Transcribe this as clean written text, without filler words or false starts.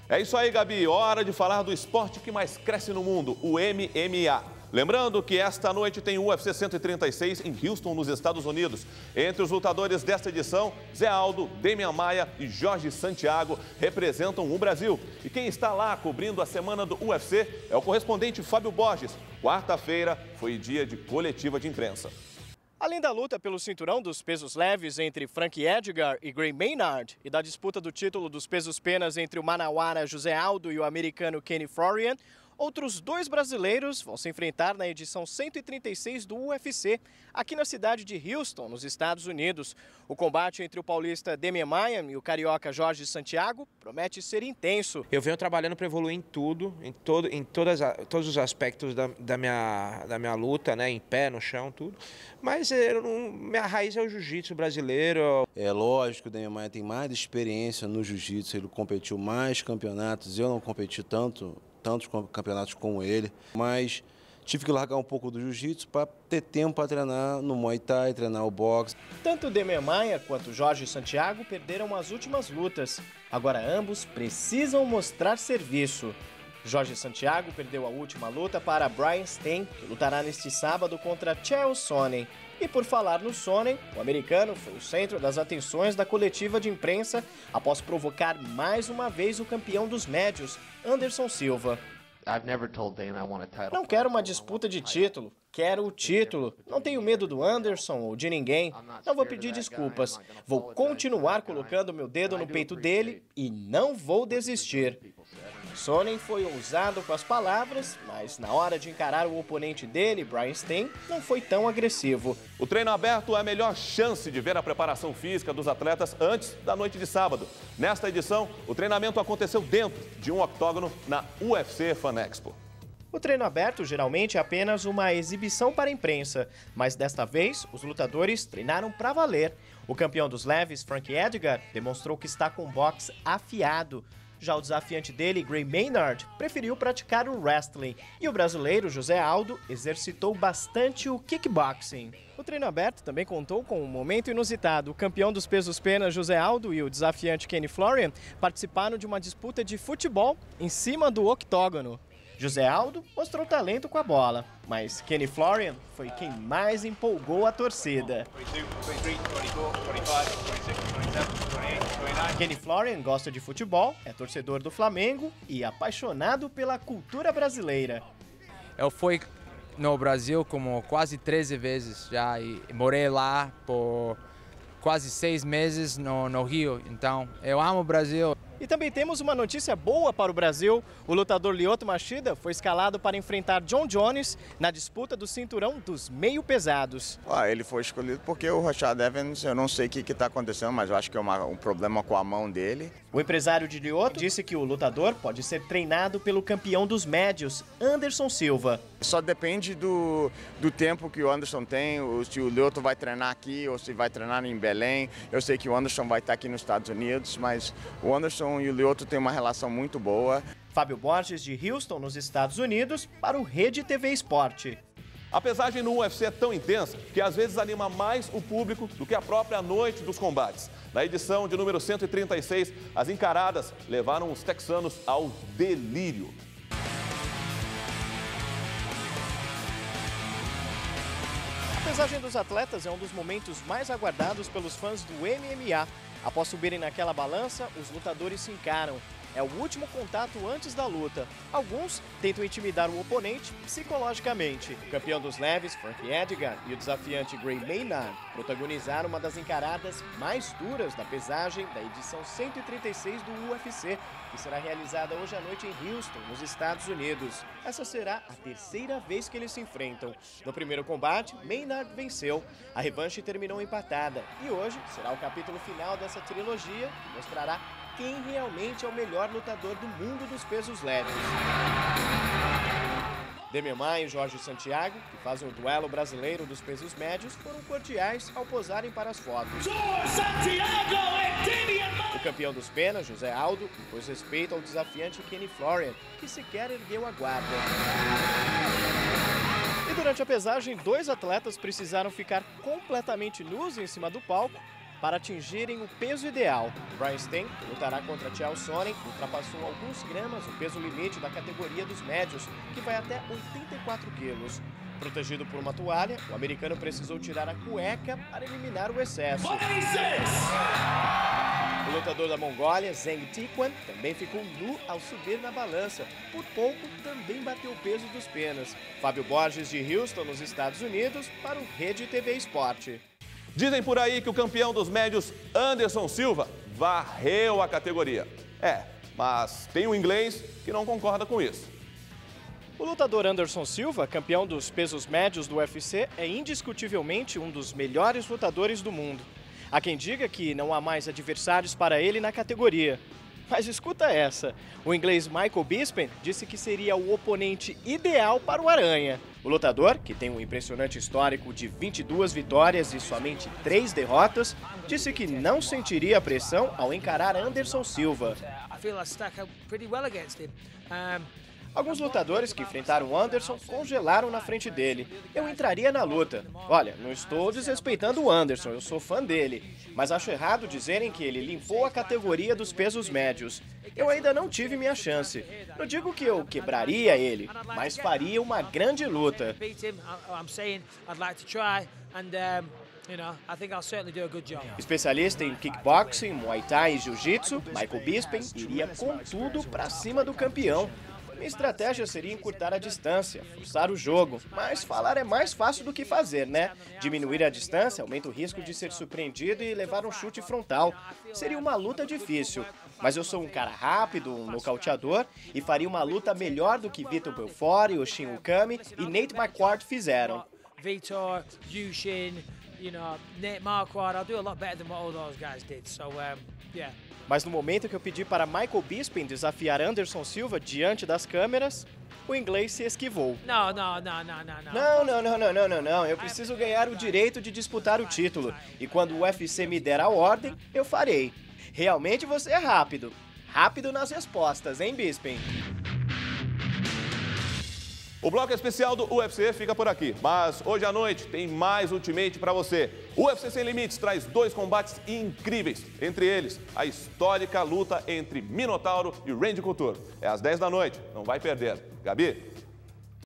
É isso aí, Gabi. Hora de falar do esporte que mais cresce no mundo, o MMA. Lembrando que esta noite tem o UFC 136 em Houston, nos Estados Unidos. Entre os lutadores desta edição, Zé Aldo, Demian Maia e Jorge Santiago representam o Brasil. E quem está lá cobrindo a semana do UFC é o correspondente Fábio Borges. Quarta-feira foi dia de coletiva de imprensa. Além da luta pelo cinturão dos pesos leves entre Frankie Edgar e Gray Maynard e da disputa do título dos pesos penas entre o manauara José Aldo e o americano Kenny Florian, outros dois brasileiros vão se enfrentar na edição 136 do UFC, aqui na cidade de Houston, nos Estados Unidos. O combate entre o paulista Demian Maia e o carioca Jorge Santiago promete ser intenso. Eu venho trabalhando para evoluir em tudo, todos os aspectos da minha luta, né? Em pé, no chão, tudo. Mas minha raiz é o jiu-jitsu brasileiro. É lógico que o Demian Maia tem mais experiência no jiu-jitsu, ele competiu mais campeonatos, eu não competi tantos campeonatos como ele, mas tive que largar um pouco do jiu-jitsu para ter tempo para treinar no Muay Thai, treinar o boxe. Tanto Demian Maia quanto Jorge Santiago perderam as últimas lutas. Agora ambos precisam mostrar serviço. Jorge Santiago perdeu a última luta para Brian Stann, que lutará neste sábado contra Chael Sonnen. E por falar no Sonnen, o americano foi o centro das atenções da coletiva de imprensa após provocar mais uma vez o campeão dos médios, Anderson Silva. Não quero uma disputa de título, quero o título. Não tenho medo do Anderson ou de ninguém. Não vou pedir desculpas. Vou continuar colocando meu dedo no peito dele e não vou desistir. Sonnen foi ousado com as palavras, mas na hora de encarar o oponente dele, Brian Stann, não foi tão agressivo. O treino aberto é a melhor chance de ver a preparação física dos atletas antes da noite de sábado. Nesta edição, o treinamento aconteceu dentro de um octógono na UFC Fan Expo. O treino aberto geralmente é apenas uma exibição para a imprensa, mas desta vez os lutadores treinaram para valer. O campeão dos leves, Frankie Edgar, demonstrou que está com boxe afiado. Já o desafiante dele, Gray Maynard, preferiu praticar o wrestling. E o brasileiro José Aldo exercitou bastante o kickboxing. O treino aberto também contou com um momento inusitado. O campeão dos pesos penas, José Aldo, e o desafiante Kenny Florian participaram de uma disputa de futebol em cima do octógono. José Aldo mostrou talento com a bola, mas Kenny Florian foi quem mais empolgou a torcida. Kenny Florian gosta de futebol, é torcedor do Flamengo e apaixonado pela cultura brasileira. Eu fui no Brasil como quase 13 vezes já e morei lá por quase 6 meses no Rio, então eu amo o Brasil. E também temos uma notícia boa para o Brasil. O lutador Lyoto Machida foi escalado para enfrentar John Jones na disputa do cinturão dos meio pesados. Ele foi escolhido porque o Rashad Evans, eu não sei o que está acontecendo, mas eu acho que é um problema com a mão dele. O empresário de Lyoto disse que o lutador pode ser treinado pelo campeão dos médios, Anderson Silva. Só depende do tempo que o Anderson tem, se o Lyoto vai treinar aqui ou se vai treinar em Belém. Eu sei que o Anderson vai estar aqui nos Estados Unidos, mas o Anderson e o Lyoto têm uma relação muito boa. Fábio Borges, de Houston, nos Estados Unidos, para o Rede TV Esporte. A pesagem no UFC é tão intensa que às vezes anima mais o público do que a própria noite dos combates. Na edição de número 136, as encaradas levaram os texanos ao delírio. A pesagem dos atletas é um dos momentos mais aguardados pelos fãs do MMA. Após subirem naquela balança, os lutadores se encaram. É o último contato antes da luta. Alguns tentam intimidar o oponente psicologicamente. O campeão dos leves, Frankie Edgar, e o desafiante Gray Maynard protagonizaram uma das encaradas mais duras da pesagem da edição 136 do UFC, que será realizada hoje à noite em Houston, nos Estados Unidos. Essa será a terceira vez que eles se enfrentam. No primeiro combate, Maynard venceu. A revanche terminou empatada. E hoje será o capítulo final dessa trilogia, que mostrará quem realmente é o melhor lutador do mundo dos pesos leves. Demian Maia e Jorge Santiago, que fazem o duelo brasileiro dos pesos médios, foram cordiais ao posarem para as fotos. O campeão dos penas, José Aldo, pôs respeito ao desafiante Kenny Florian, que sequer ergueu a guarda. E durante a pesagem, dois atletas precisaram ficar completamente nus em cima do palco para atingirem o peso ideal. Brian Stann, que lutará contra Chael Sonnen, ultrapassou alguns gramas o peso limite da categoria dos médios, que vai até 84 quilos. Protegido por uma toalha, o americano precisou tirar a cueca para eliminar o excesso. O lutador da Mongólia, Zheng Tiquan, também ficou nu ao subir na balança. Por pouco, também bateu o peso dos penas. Fábio Borges, de Houston, nos Estados Unidos, para o Rede TV Esporte. Dizem por aí que o campeão dos médios, Anderson Silva, varreu a categoria. Mas tem um inglês que não concorda com isso. O lutador Anderson Silva, campeão dos pesos médios do UFC, é indiscutivelmente um dos melhores lutadores do mundo. Há quem diga que não há mais adversários para ele na categoria. Mas escuta essa, o inglês Michael Bisping disse que seria o oponente ideal para o Aranha. O lutador, que tem um impressionante histórico de 22 vitórias e somente 3 derrotas, disse que não sentiria a pressão ao encarar Anderson Silva. Alguns lutadores que enfrentaram Anderson congelaram na frente dele. Eu entraria na luta. Olha, não estou desrespeitando o Anderson, eu sou fã dele. Mas acho errado dizerem que ele limpou a categoria dos pesos médios. Eu ainda não tive minha chance. Não digo que eu quebraria ele, mas faria uma grande luta. Especialista em kickboxing, muay thai e jiu-jitsu, Michael Bisping iria com tudo para cima do campeão. Minha estratégia seria encurtar a distância, forçar o jogo, mas falar é mais fácil do que fazer, né? Diminuir a distância aumenta o risco de ser surpreendido e levar um chute frontal. Seria uma luta difícil, mas eu sou um cara rápido, um nocauteador, e faria uma luta melhor do que Vitor Belfort, Yoshin Ukami e Nate Marquardt fizeram. Vitor, Yushin, Nate Marquardt, I'll do a lot better than what all those guys did, so yeah. Mas no momento que eu pedi para Michael Bisping desafiar Anderson Silva diante das câmeras, o inglês se esquivou. Não. Não. Eu preciso ganhar o direito de disputar o título. E quando o UFC me der a ordem, eu farei. Realmente você é rápido. Rápido nas respostas, hein, Bisping? O bloco especial do UFC fica por aqui, mas hoje à noite tem mais Ultimate para você. O UFC Sem Limites traz 2 combates incríveis, entre eles a histórica luta entre Minotauro e Randy Couture. É às 10 da noite, não vai perder. Gabi?